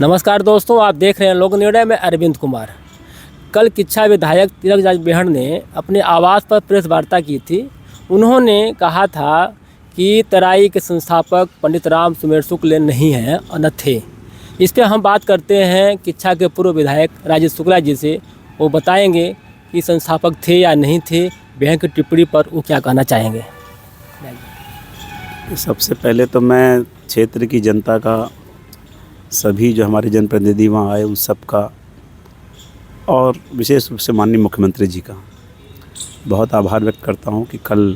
नमस्कार दोस्तों, आप देख रहे हैं लोक निर्णय में अरविंद कुमार। कल किच्छा विधायक तिलकराज बेहड़ ने अपने आवास पर प्रेस वार्ता की थी। उन्होंने कहा था कि तराई के संस्थापक पंडित राम सुमेर शुक्ल नहीं हैं और न थे। इस पर हम बात करते हैं किच्छा के पूर्व विधायक राजेश शुक्ला जी से। वो बताएंगे कि संस्थापक थे या नहीं थे। बेहड़ की टिप्पणी पर वो क्या कहना चाहेंगे। सबसे पहले तो मैं क्षेत्र की जनता का, सभी जो हमारे जनप्रतिनिधि वहाँ आए उन सब का, और विशेष रूप से माननीय मुख्यमंत्री जी का बहुत आभार व्यक्त करता हूँ कि कल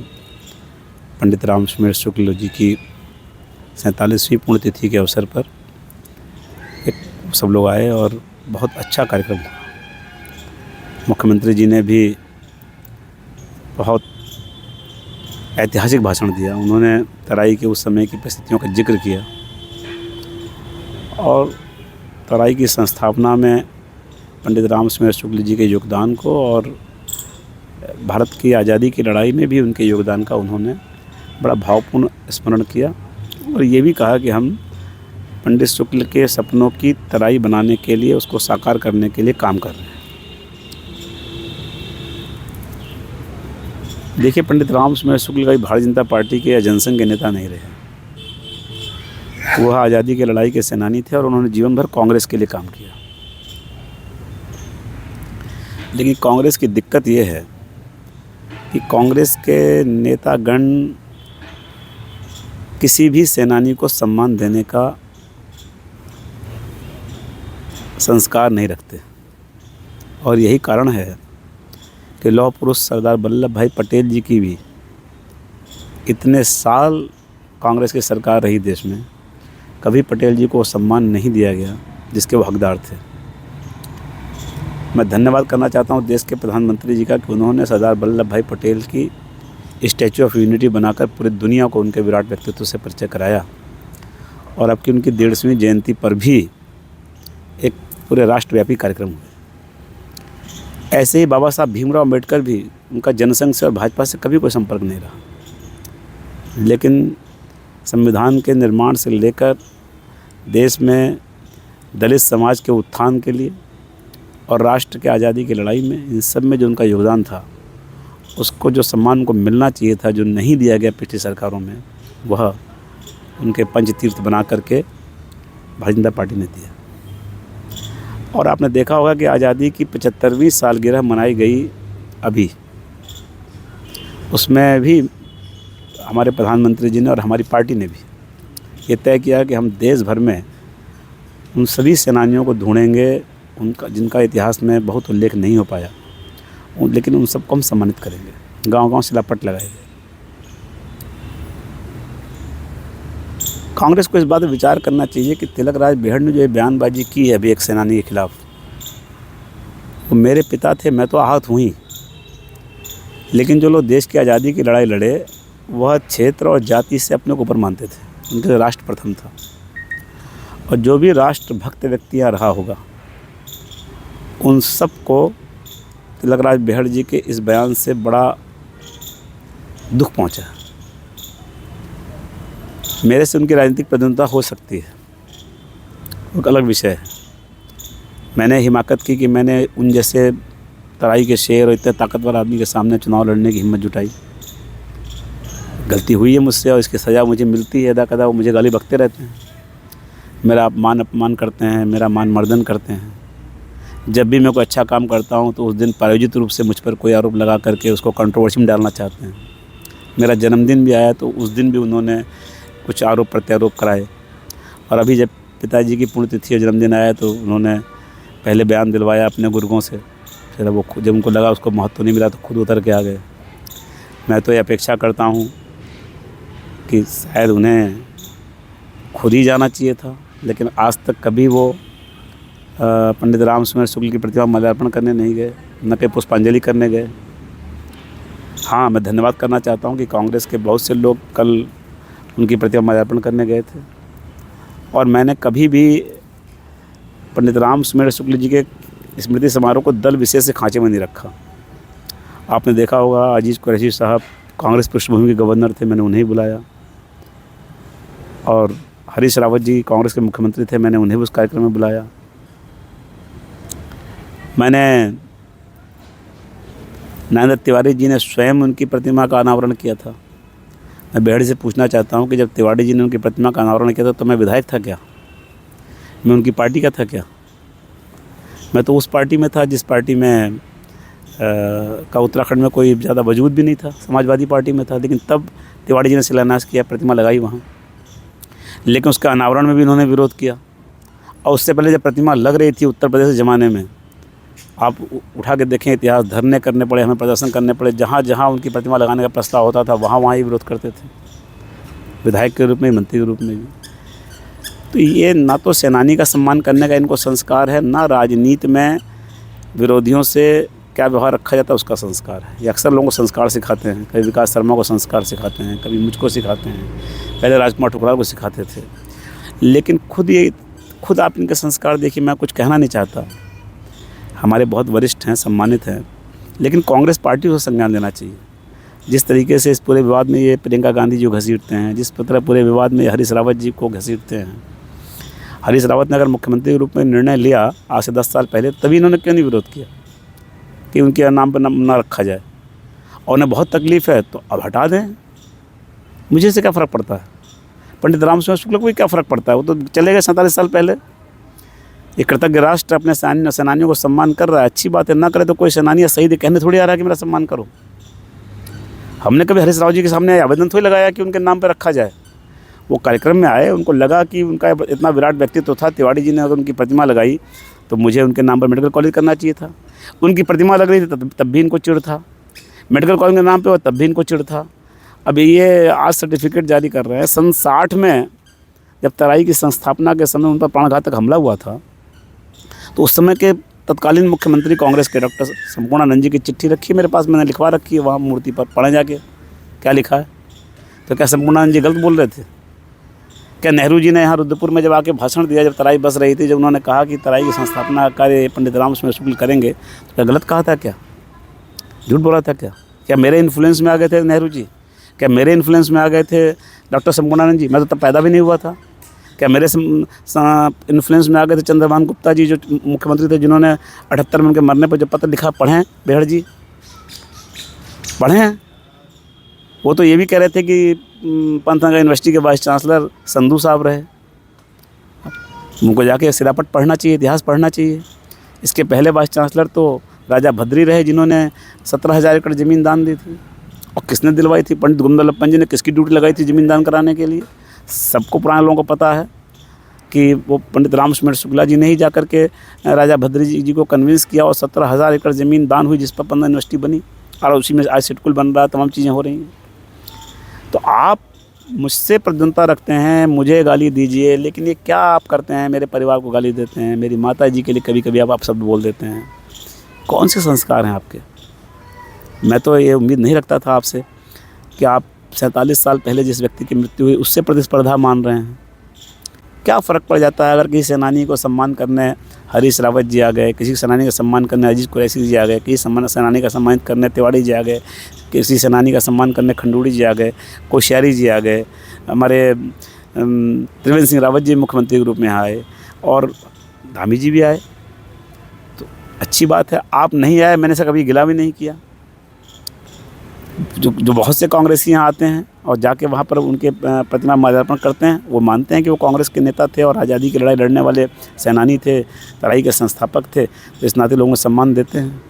पंडित राम सुमेर शुक्ल जी की 47वीं पुण्यतिथि के अवसर पर सब लोग आए और बहुत अच्छा कार्यक्रम था। मुख्यमंत्री जी ने भी बहुत ऐतिहासिक भाषण दिया। उन्होंने तराई के उस समय की परिस्थितियों का जिक्र किया और तराई की संस्थापना में पंडित राम सुमेर शुक्ल जी के योगदान को और भारत की आज़ादी की लड़ाई में भी उनके योगदान का उन्होंने बड़ा भावपूर्ण स्मरण किया और ये भी कहा कि हम पंडित शुक्ल के सपनों की तराई बनाने के लिए, उसको साकार करने के लिए काम कर रहे हैं। देखिए, पंडित राम सुमेर शुक्ल का भारतीय जनता पार्टी के या जनसंघ के नेता नहीं रहे। वह आज़ादी की लड़ाई के सेनानी थे और उन्होंने जीवन भर कांग्रेस के लिए काम किया। लेकिन कांग्रेस की दिक्कत यह है कि कांग्रेस के नेतागण किसी भी सेनानी को सम्मान देने का संस्कार नहीं रखते और यही कारण है कि लौह पुरुष सरदार वल्लभ भाई पटेल जी की भी इतने साल कांग्रेस की सरकार रही देश में, कभी पटेल जी को सम्मान नहीं दिया गया जिसके वो हकदार थे। मैं धन्यवाद करना चाहता हूं देश के प्रधानमंत्री जी का कि उन्होंने सरदार वल्लभ भाई पटेल की स्टैचू ऑफ यूनिटी बनाकर पूरी दुनिया को उनके विराट व्यक्तित्व से परिचय कराया और अब की उनकी 150वीं जयंती पर भी एक पूरे राष्ट्रव्यापी कार्यक्रम हुए। ऐसे ही बाबा साहब भीमराव अम्बेडकर भी, उनका जनसंघ से और भाजपा से कभी कोई संपर्क नहीं रहा, लेकिन संविधान के निर्माण से लेकर देश में दलित समाज के उत्थान के लिए और राष्ट्र के आज़ादी की लड़ाई में, इन सब में जो उनका योगदान था, उसको जो सम्मान उनको मिलना चाहिए था, जो नहीं दिया गया पिछली सरकारों में, वह उनके पंचतीर्थ बना करके भारतीय जनता पार्टी ने दिया। और आपने देखा होगा कि आज़ादी की 75वीं सालगिरह मनाई गई अभी, उसमें भी हमारे प्रधानमंत्री जी ने और हमारी पार्टी ने भी ये तय किया कि हम देश भर में उन सभी सेनानियों को ढूंढेंगे, उनका जिनका इतिहास में बहुत उल्लेख नहीं हो पाया, लेकिन उन सबको हम सम्मानित करेंगे। गांव-गांव शिलापट लगाएंगे। कांग्रेस को इस बात पर विचार करना चाहिए कि तिलकराज बेहड़ ने जो ये बयानबाजी की है अभी एक सेनानी के खिलाफ, वो मेरे पिता थे, मैं तो आहत हुई, लेकिन जो लोग देश की आज़ादी की लड़ाई लड़े वह क्षेत्र और जाति से अपने को ऊपर मानते थे। उनके लिए राष्ट्र प्रथम था और जो भी राष्ट्र भक्त व्यक्ति यहाँ रहा होगा, उन सब को तिलकराज बेहड़ जी के इस बयान से बड़ा दुख पहुंचा। मेरे से उनकी राजनीतिक प्रतिद्वंद्विता हो सकती है, एक अलग विषय है। मैंने हिमाकत की कि मैंने उन जैसे तराई के शेर और इतने ताकतवर आदमी के सामने चुनाव लड़ने की हिम्मत जुटाई। गलती हुई है मुझसे और इसकी सज़ा मुझे मिलती है। अदा कदा वो मुझे गाली बकते रहते हैं, मेरा मान अपमान करते हैं, मेरा मान मर्दन करते हैं। जब भी मैं कोई अच्छा काम करता हूं तो उस दिन प्रायोजित रूप से मुझ पर कोई आरोप लगा करके उसको कंट्रोवर्सी में डालना चाहते हैं। मेरा जन्मदिन भी आया तो उस दिन भी उन्होंने कुछ आरोप प्रत्यारोप कराए और अभी जब पिताजी की पुण्यतिथि और जन्मदिन आया तो उन्होंने पहले बयान दिलवाया अपने बुजुर्गों से, फिर वो जब उनको लगा उसको महत्व नहीं मिला तो खुद उतर के आ गए। मैं तो ये अपेक्षा करता हूँ कि शायद उन्हें खुद ही जाना चाहिए था, लेकिन आज तक कभी वो पंडित राम सुमेर शुक्ल की प्रतिमा माल्यार्पण करने नहीं गए, न कि पुष्पांजलि करने गए। हाँ, मैं धन्यवाद करना चाहता हूँ कि कांग्रेस के बहुत से लोग कल उनकी प्रतिमा माल्यार्पण करने गए थे और मैंने कभी भी पंडित राम सुमेर शुक्ल जी के स्मृति समारोह को दल विशेष से खांचे में नहीं रखा। आपने देखा होगा अजीज कुरैशी साहब कांग्रेस पृष्ठभूमि के गवर्नर थे, मैंने उन्हें बुलाया और हरीश रावत जी कांग्रेस के मुख्यमंत्री थे, मैंने उन्हें भी उस कार्यक्रम में बुलाया। मैंने नरेंद्र तिवारी जी ने स्वयं उनकी प्रतिमा का अनावरण किया था। मैं बेहड़ से पूछना चाहता हूं कि जब तिवारी जी ने उनकी प्रतिमा का अनावरण किया था तो मैं विधायक था क्या? मैं उनकी पार्टी का था क्या? मैं तो उस पार्टी में था जिस पार्टी में का उत्तराखंड में कोई ज़्यादा वजूद भी नहीं था, समाजवादी पार्टी में था। लेकिन तब तिवारी जी ने शिलान्यास किया, प्रतिमा लगाई वहाँ, लेकिन उसका अनावरण में भी इन्होंने विरोध किया। और उससे पहले जब प्रतिमा लग रही थी उत्तर प्रदेश के ज़माने में, आप उठा के देखें इतिहास, धरने करने पड़े, हमें प्रदर्शन करने पड़े, जहाँ जहाँ उनकी प्रतिमा लगाने का प्रस्ताव होता था वहाँ ही विरोध करते थे, विधायक के रूप में, मंत्री के रूप में भी। तो ये ना तो सेनानी का सम्मान करने का इनको संस्कार है, ना राजनीति में विरोधियों से क्या व्यवहार रखा जाता है उसका संस्कार है। ये अक्सर लोगों को संस्कार सिखाते हैं, कभी विकास शर्मा को संस्कार सिखाते हैं, कभी मुझको सिखाते हैं, पहले राजकुमार ठुकराल को सिखाते थे। लेकिन खुद आप इनके संस्कार देखिए। मैं कुछ कहना नहीं चाहता, हमारे बहुत वरिष्ठ हैं, सम्मानित हैं, लेकिन कांग्रेस पार्टी को संज्ञान देना चाहिए। जिस तरीके से इस पूरे विवाद में ये प्रियंका गांधी जी को घसीटते हैं, जिस तरह पूरे विवाद में हरीश रावत जी को घसीटते हैं। हरीश रावत ने अगर मुख्यमंत्री के रूप में निर्णय लिया आज से 10 साल पहले, तभी इन्होंने क्यों नहीं विरोध किया कि उनके नाम पर ना रखा जाए? और उन्हें बहुत तकलीफ़ है तो अब हटा दें, मुझे इससे क्या फ़र्क पड़ता है? पंडित रामस्वरूप शुक्ल को भी क्या फ़र्क पड़ता है? वो तो चले गए 47 साल पहले। एक कृतज्ञ राष्ट्र अपने सेनानियों को सम्मान कर रहा है, अच्छी बात है। ना करे तो कोई सेनानी या शहीद कहने थोड़ी आ रहा है कि मेरा सम्मान करो। हमने कभी हरीश रावत जी के सामने आवेदन थोड़ी लगाया कि उनके नाम पर रखा जाए। वो कार्यक्रम में आए, उनको लगा कि उनका इतना विराट व्यक्तित्व था, तिवारी जी ने अगर उनकी प्रतिमा लगाई तो मुझे उनके नाम पर मेडिकल कॉलेज करना चाहिए था। उनकी प्रतिमा लग रही थी तब भी इनको चिढ़ था, मेडिकल कॉलेज के नाम पे हो तब भी इनको चिढ़ था। अब ये आज सर्टिफिकेट जारी कर रहे हैं। सन 60 में जब तराई की संस्थापना के समय उन पर प्राणघातक हमला हुआ था, तो उस समय के तत्कालीन मुख्यमंत्री कांग्रेस के डॉक्टर संपूर्णानंद जी की चिट्ठी रखी मेरे पास, मैंने लिखवा रखी है वहाँ मूर्ति पर, पढ़ें जाके क्या लिखा है। तो क्या संपूर्णानंद जी गलत बोल रहे थे? क्या नेहरू जी ने यहाँ रुद्रपुर में जब आके भाषण दिया, जब तराई बस रही थी, जब उन्होंने कहा कि तराई की संस्थापना कार्य पंडित रामस्वरूप शुक्ल करेंगे, तो क्या गलत कहा था? क्या झूठ बोला था? क्या मेरे इन्फ्लुएंस में आ गए थे नेहरू जी? क्या मेरे इन्फ्लुएंस में आ गए थे डॉक्टर संपूर्णानंद जी? मैं तो तब पैदा भी नहीं हुआ था। क्या मेरे इन्फ्लुएंस में आ गए थे चंद्रभान गुप्ता जी, जो मुख्यमंत्री थे, जिन्होंने 78 में उनके मरने पर जो पत्र लिखा, पढ़ें बेहड़ जी, पढ़ें। वो तो ये भी कह रहे थे कि पंतनगर यूनिवर्सिटी के वाइस चांसलर संधू साहब रहे। उनको जाके सिरापट पढ़ना चाहिए, इतिहास पढ़ना चाहिए। इसके पहले वाइस चांसलर तो राजा भद्री रहे, जिन्होंने 17,000 एकड़ ज़मीन दान दी थी। और किसने दिलवाई थी? पंडित गोविंद जी ने किसकी ड्यूटी लगाई थी ज़मीन दान कराने के लिए? सबको पुराने लोगों को पता है कि वो पंडित रामस्वरूप शुक्ला जी ने ही जाकर के राजा भद्री जी को कन्विंस किया और 17,000 एकड़ ज़मीन दान हुई, जिस पर 15 यूनिवर्सिटी बनी और उसी में आज सिटकुल बन रहा है, तमाम चीज़ें हो रही हैं। तो आप मुझसे प्रद्वंता रखते हैं, मुझे गाली दीजिए, लेकिन ये क्या आप करते हैं? मेरे परिवार को गाली देते हैं, मेरी माता जी के लिए कभी कभी आप शब्द बोल देते हैं। कौन से संस्कार हैं आपके? मैं तो ये उम्मीद नहीं रखता था आपसे कि आप 47 साल पहले जिस व्यक्ति की मृत्यु हुई उससे प्रतिस्पर्धा मान रहे हैं। क्या फ़र्क पड़ जाता है अगर किसी सेनानी को सम्मान करने हरीश रावत जी आ गए, किसी सेनानी का सम्मान करने अजीत कुरैशी जी आ गए, किसी सेनानी का सम्मानित करने तिवारी जी आ गए, किसी सेनानी का सम्मान करने खंडूड़ी जी आ गए, कोश्यारी जी आ गए, हमारे त्रिवेंद्र सिंह रावत जी मुख्यमंत्री के रूप में आए और धामी जी भी आए। तो अच्छी बात है। आप नहीं आए, मैंने से कभी गिला भी नहीं किया। जो बहुत से कांग्रेसी यहाँ आते हैं और जाके वहाँ पर उनके प्रतिमा माल्यार्पण करते हैं, वो मानते हैं कि वो कांग्रेस के नेता थे और आज़ादी की लड़ाई लड़ने वाले सेनानी थे, तराई के संस्थापक थे, तो इस नाते लोगों को सम्मान देते हैं।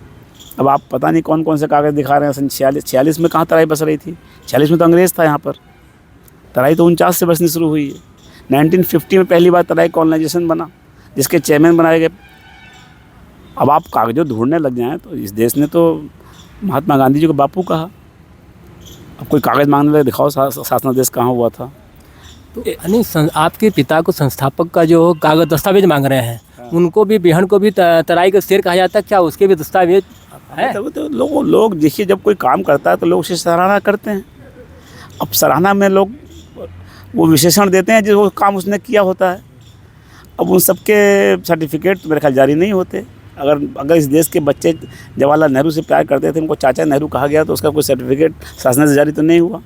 अब आप पता नहीं कौन कौन से कागज़ दिखा रहे हैं। सन 46 में कहाँ तराई बस रही थी? 46 में तो अंग्रेज़ था यहाँ पर। तराई तो 49 से बसनी शुरू हुई है। 1950 में पहली बार तराई कॉलोनाइजेशन बना, जिसके चेयरमैन बनाए गए। अब आप कागज़ों ढूंढने लग जाएँ तो इस देश ने तो महात्मा गांधी जी को बापू कहा। अब कोई कागज़ मांगने लगे, दिखाओ शासनादेश कहाँ हुआ था। तो नहीं, आपके पिता को संस्थापक का जो कागज दस्तावेज मांग रहे हैं, हाँ। उनको भी बिहड़ को भी तराई का शेर कहा जाता है, क्या उसके भी दस्तावेज है? तो लोग देखिए, जब कोई काम करता है तो लोग उसे सराहना करते हैं। अब सराहना में लोग वो विशेषण देते हैं जो काम उसने किया होता है। अब उन सबके सर्टिफिकेट तो मेरे ख्याल जारी नहीं होते। अगर इस देश के बच्चे जवाहरलाल नेहरू से प्यार करते थे, उनको चाचा नेहरू कहा गया, तो उसका कोई सर्टिफिकेट शासन से जारी तो नहीं हुआ।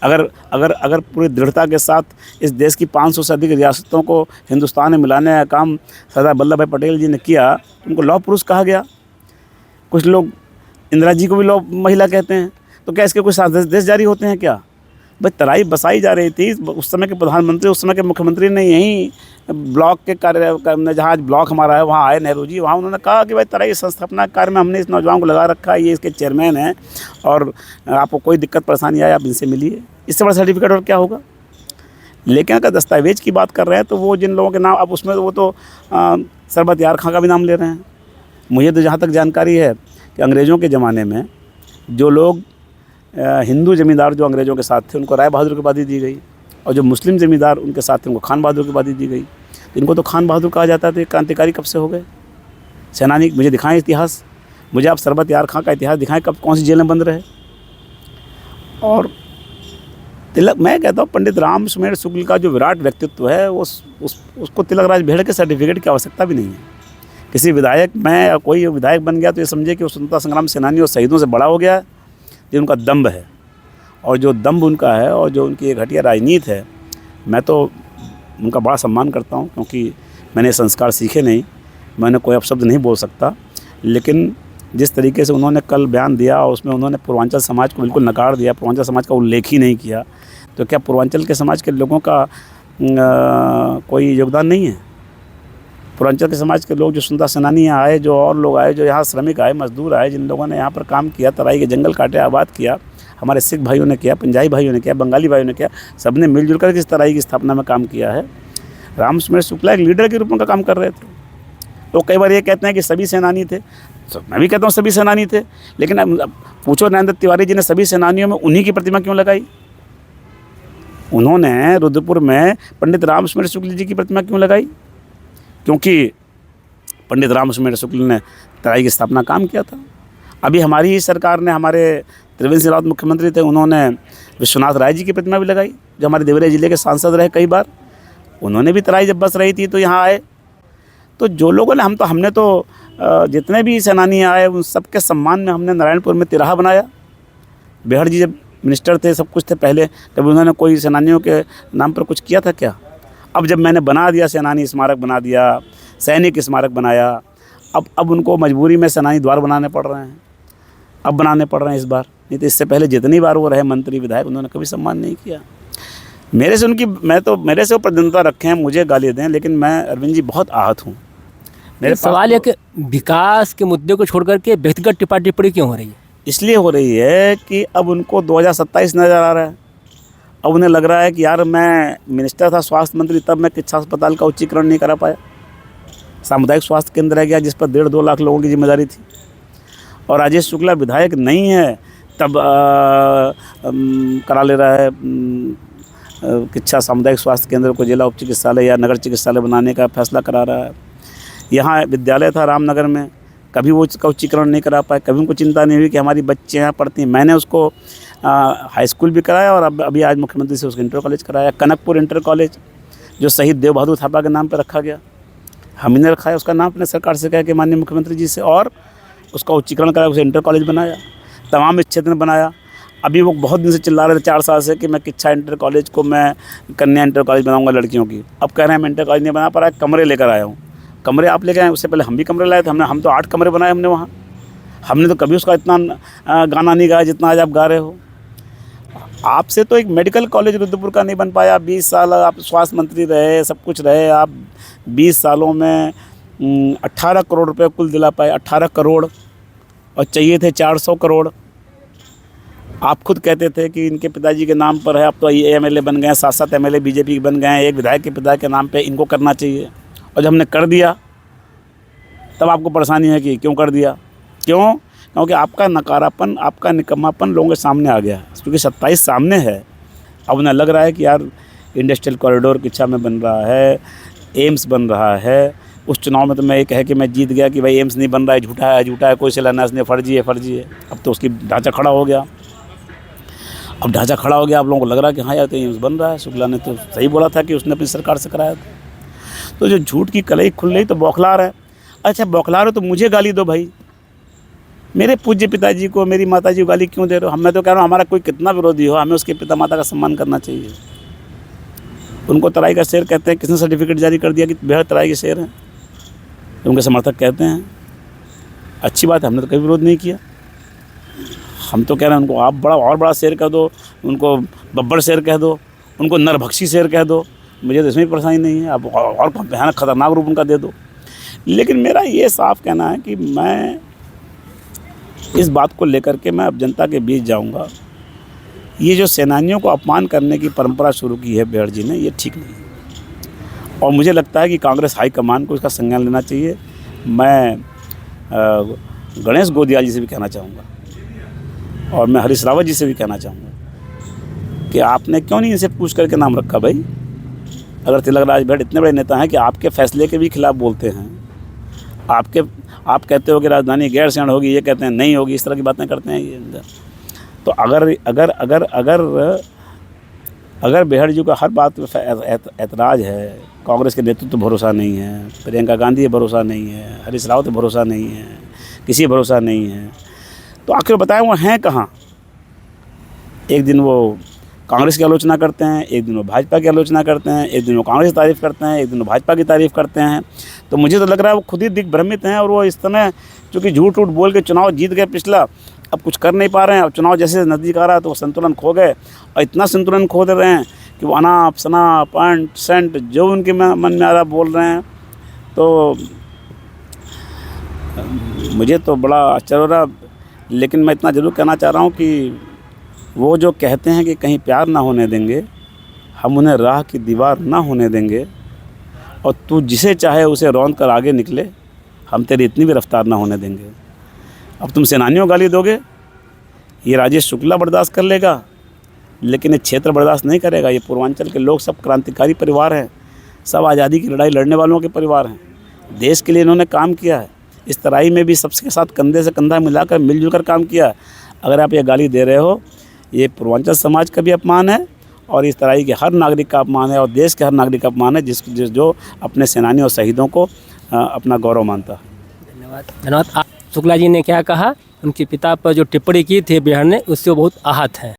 अगर अगर अगर पूरी दृढ़ता के साथ इस देश की 500 से अधिक रियासतों को हिंदुस्तान में मिलाने का काम सरदार वल्लभ भाई पटेल जी ने किया, उनको लौह पुरुष कहा गया। कुछ लोग इंदिरा जी को भी लौह महिला कहते हैं, तो क्या इसके कुछ आदेश जारी होते हैं क्या? भाई तराई बसाई जा रही थी, उस समय के प्रधानमंत्री, उस समय के मुख्यमंत्री ने यहीं ब्लॉक के कार्य, जहाँ आज ब्लॉक हमारा है वहाँ आए नेहरू जी, वहाँ उन्होंने कहा कि भाई तराई संस्थापना कार्य में हमने इस नौजवान को लगा रखा है, ये इसके चेयरमैन हैं और आपको कोई दिक्कत परेशानी आए आप इनसे मिलिए। इससे बड़ा सर्टिफिकेट और क्या होगा? लेकिन अगर दस्तावेज की बात कर रहे हैं तो वो जिन लोगों के नाम, अब उसमें वो तो सरबत यार खां का भी नाम ले रहे हैं। मुझे तो जहाँ तक जानकारी है कि अंग्रेज़ों के ज़माने में जो लोग हिंदू ज़मींदार जो अंग्रेज़ों के साथ थे उनको राय बहादुर की उपाधि दी गई, और जो मुस्लिम ज़मींदार उनके साथ थे उनको खान बहादुर की उपाधि दी गई। तो इनको तो खान बहादुर कहा जाता था। क्रांतिकारी कब से हो गए? सेनानी मुझे दिखाएं इतिहास, मुझे आप सरबत यार खां का इतिहास दिखाएं, कब कौन सी जेल में बंद रहे। और तिलक, मैं कहता हूँ पंडित राम सुमेर शुक्ल का जो विराट व्यक्तित्व है उसको तिलक राज भेड़ के सर्टिफिकेट की आवश्यकता भी नहीं है। किसी विधायक में या कोई विधायक बन गया तो ये समझे कि वो स्वतंत्रता संग्राम सेनानी और शहीदों से बड़ा हो गया है। ये उनका दम्भ है, और जो दम्भ उनका है और जो उनकी घटिया राजनीति है, मैं तो उनका बड़ा सम्मान करता हूँ, क्योंकि मैंने संस्कार सीखे नहीं, मैंने कोई अपशब्द नहीं बोल सकता। लेकिन जिस तरीके से उन्होंने कल बयान दिया और उसमें उन्होंने पूर्वांचल समाज को बिल्कुल नकार दिया, पूर्वांचल समाज का उल्लेख ही नहीं किया, तो क्या पूर्वांचल के समाज के लोगों का कोई योगदान नहीं है? पूर्वांचल के समाज के लोग जो स्वतंत्रता सेनानी यहाँ आए, जो और लोग आए, जो यहाँ श्रमिक आए, मजदूर आए, जिन लोगों ने यहाँ पर काम किया, तराई के जंगल काटे, आबाद किया, हमारे सिख भाइयों ने किया, पंजाबी भाइयों ने किया, बंगाली भाइयों ने किया, सबने मिलजुल कर इस तराई की स्थापना में काम किया है। राम सुमेर शुक्ला एक लीडर के रूप में काम कर रहे थे। तो कई बार ये कहते हैं कि सभी सेनानी थे, तो मैं भी कहता हूँ सभी सेनानी थे, लेकिन अब पूछो नरेंद्र तिवारी जी ने सभी सेनानियों में उन्हीं की प्रतिमा क्यों लगाई? उन्होंने रुद्रपुर में पंडित राम सुमेर शुक्ल जी की प्रतिमा क्यों लगाई? क्योंकि पंडित राम सुमेर शुक्ल ने तराई की स्थापना काम किया था। अभी हमारी ही सरकार ने, हमारे त्रिवेंद्र सिंह रावत मुख्यमंत्री थे, उन्होंने विश्वनाथ राय जी की प्रतिमा भी लगाई, जो हमारे देवरिया जिले के सांसद रहे कई बार। उन्होंने भी तराई जब बस रही थी तो यहाँ आए। तो जो लोगों ने, हमने तो जितने भी सेनानी आए उन सबके सम्मान में हमने नारायणपुर में तिराहा बनाया। बेहड़ जी जब मिनिस्टर थे, सब कुछ थे पहले, कभी उन्होंने कोई सेनानियों के नाम पर कुछ किया था क्या? अब जब मैंने बना दिया, सेनानी स्मारक बना दिया, सैनिक स्मारक बनाया, अब उनको मजबूरी में सेनानी द्वार बनाने पड़ रहे हैं, अब बनाने पड़ रहे हैं इस बार। नहीं तो इससे पहले जितनी बार वो रहे मंत्री विधायक, उन्होंने कभी सम्मान नहीं किया। मेरे से वो प्रधानता रखें, मुझे गाली दें, लेकिन मैं अरविंद जी बहुत आहत हूँ। मेरे सवाल है कि विकास के मुद्दे को छोड़ करके व्यक्तिगत टिप्पणी क्यों हो रही है? इसलिए हो रही है कि अब उनको 2027 नज़र आ रहा है। अब उन्हें लग रहा है कि यार मैं मिनिस्टर था, स्वास्थ्य मंत्री, तब मैं किच्छा अस्पताल का उच्चीकरण नहीं करा पाया। सामुदायिक स्वास्थ्य केंद्र रह गया जिस पर 1.5-2 लाख लोगों की जिम्मेदारी थी, और राजेश शुक्ला विधायक नहीं है तब करा ले रहा है किच्छा सामुदायिक स्वास्थ्य केंद्र को जिला उप चिकित्सालय या नगर चिकित्सालय बनाने का फैसला करा रहा है। यहाँ विद्यालय था रामनगर में, कभी वो उसका उच्चीकरण नहीं करा पाए, कभी उनको चिंता नहीं हुई कि हमारी बच्चे यहाँ पढ़ती हैं। मैंने उसको हाई स्कूल भी कराया और अभी आज मुख्यमंत्री से उसको इंटर कॉलेज कराया। कनकपुर इंटर कॉलेज जो शहीद देव बहादुर थापा के नाम पर रखा गया, हम ही ने रखा है उसका नाम अपने सरकार से कह के माननीय मुख्यमंत्री जी से, और उसका उच्चीकरण कराया, उसे इंटर कॉलेज बनाया, तमाम इस क्षेत्र में बनाया। अभी वो बहुत दिन से चिल्ला रहे थे 4 साल से कि मैं किच्छा इंटर कॉलेज को मैं कन्या इंटर कॉलेज बनाऊंगा लड़कियों की। अब कह रहे हैं मैं इंटर कॉलेज नहीं बना पा रहा, कमरे लेकर आया हूँ। कमरे आप लेकर आए, उससे पहले हम भी कमरे लाए थे, हम तो 8 कमरे बनाए हमने वहाँ। हमने तो कभी उसका इतना गाना नहीं गाया जितना आज आप गा रहे हो। आपसे तो एक मेडिकल कॉलेज रुद्रपुर का नहीं बन पाया। 20 साल आप स्वास्थ्य मंत्री रहे, सब कुछ रहे, आप 20 सालों में 18 करोड़ रुपए कुल दिला पाए। 18 करोड़, और चाहिए थे 400 करोड़। आप खुद कहते थे कि इनके पिताजी के नाम पर है, अब तो ये एमएलए बन गए हैं, 7-7 एमएलए बीजेपी के बन गए हैं, एक विधायक के पिता के नाम पे इनको करना चाहिए। और जब हमने कर दिया तब आपको परेशानी है कि क्यों कर दिया। क्यों? क्योंकि आपका नकारापन, आपका निकम्मापन लोगों के सामने आ गया, क्योंकि 27 सामने है। अब उन्हें लग रहा है कि यार इंडस्ट्रियल कॉरिडोर किच्छा में बन रहा है, एम्स बन रहा है। उस चुनाव में तो मैं ये कह के मैं जीत गया कि भाई एम्स नहीं बन रहा है, झूठा है, कोई शिलान्यास नहीं, फर्जी है। अब तो उसकी ढांचा खड़ा हो गया। अब ढांचा खड़ा हो गया, आप लोगों को लग रहा है कि हाँ यार तो एम्स बन रहा है। शुक्ला ने तो सही बोला था कि उसने अपनी सरकार से कराया था। तो जो झूठ की कलई खुल रही तो बौखला रहा है। अच्छा बौखला रहे तो मुझे गाली दो भाई, मेरे पूज्य पिताजी को, मेरी माताजी को गाली क्यों दे रहे हो? मैं तो कह रहा हूँ हमारा कोई कितना विरोधी हो, हमें उसके पिता माता का सम्मान करना चाहिए। उनको तराई का शेर कहते हैं, किसने सर्टिफिकेट जारी कर दिया कि बेहद तराई के शेर हैं? उनके समर्थक कहते हैं, अच्छी बात है, हमने तो कभी विरोध नहीं किया। हम तो कह रहे हैं उनको आप बड़ा और बड़ा शेर कह दो, उनको बब्बर शेर कह दो, उनको नरभक्षी शेर कह दो, मुझे तो इसमें भी परेशानी नहीं है। आप और भयानक खतरनाक रूप उनका दे दो। लेकिन मेरा ये साफ कहना है कि मैं इस बात को लेकर के मैं अब जनता के बीच जाऊंगा। ये जो सेनानियों को अपमान करने की परंपरा शुरू की है बेहड़ जी ने, ये ठीक नहीं है और मुझे लगता है कि कांग्रेस हाईकमान को इसका संज्ञान लेना चाहिए। मैं गणेश गोदिया जी से भी कहना चाहूँगा और मैं हरीश रावत जी से भी कहना चाहूँगा कि आपने क्यों नहीं इनसे पूछ करके नाम रखा भाई? अगर तिलकराज बेहड़ इतने बड़े नेता हैं कि आपके फैसले के भी खिलाफ बोलते हैं, आप कहते हो कि राजधानी गैर सैंड होगी, ये कहते हैं नहीं होगी, इस तरह की बातें करते हैं ये। तो अगर अगर अगर अगर अगर बेहड़ जी को हर बात पर ऐतराज़ है, कांग्रेस के नेतृत्व भरोसा नहीं है, प्रियंका गांधी पर भरोसा नहीं है, हरीश रावत पर भरोसा नहीं है, किसी पर भरोसा नहीं है, तो आखिर बताएं वो हैं कहाँ? एक दिन वो कांग्रेस की आलोचना करते हैं, एक दिन वो भाजपा की आलोचना करते हैं, एक दिन वो कांग्रेस की तारीफ़ करते हैं, एक दिन वो भाजपा की तारीफ़ करते हैं। तो मुझे तो लग रहा है वो खुद ही दिग्भ्रमित हैं और वो इस तरह चूँकि झूठ बोल के चुनाव जीत गए पिछला, अब कुछ कर नहीं पा रहे हैं। अब चुनाव जैसे नज़दीक आ रहा है तो वो संतुलन खो गए और इतना संतुलन खो दे रहे हैं कि वो अनाप शनाप अंट सेंट जो उनके मन में आ रहा बोल रहे हैं। तो मुझे तो बड़ा आश्चर्य हो रहा। लेकिन मैं इतना ज़रूर कहना चाह रहा हूँ कि वो जो कहते हैं कि कहीं प्यार ना होने देंगे, हम उन्हें राह की दीवार ना होने देंगे और तू जिसे चाहे उसे रौंद कर आगे निकले, हम तेरी इतनी भी रफ्तार ना होने देंगे। अब तुम सेनानियों गाली दोगे, ये राजेश शुक्ला बर्दाश्त कर लेगा, लेकिन ये क्षेत्र बर्दाश्त नहीं करेगा। ये पूर्वांचल के लोग सब क्रांतिकारी परिवार हैं, सब आज़ादी की लड़ाई लड़ने वालों के परिवार हैं, देश के लिए इन्होंने काम किया है। इस तराई में भी सबके साथ कंधे से कंधा मिलाकर मिलजुल कर काम किया। अगर आप ये गाली दे रहे हो, ये पूर्वांचल समाज का भी अपमान है और इस तराई के हर नागरिक का अपमान है और देश के हर नागरिक का अपमान है जो अपने सेनानियों और शहीदों को अपना गौरव मानता है। धन्यवाद। शुक्ला जी ने क्या कहा, उनके पिता पर जो टिप्पणी की थी बेहड़ ने, उससे वो बहुत आहत हैं।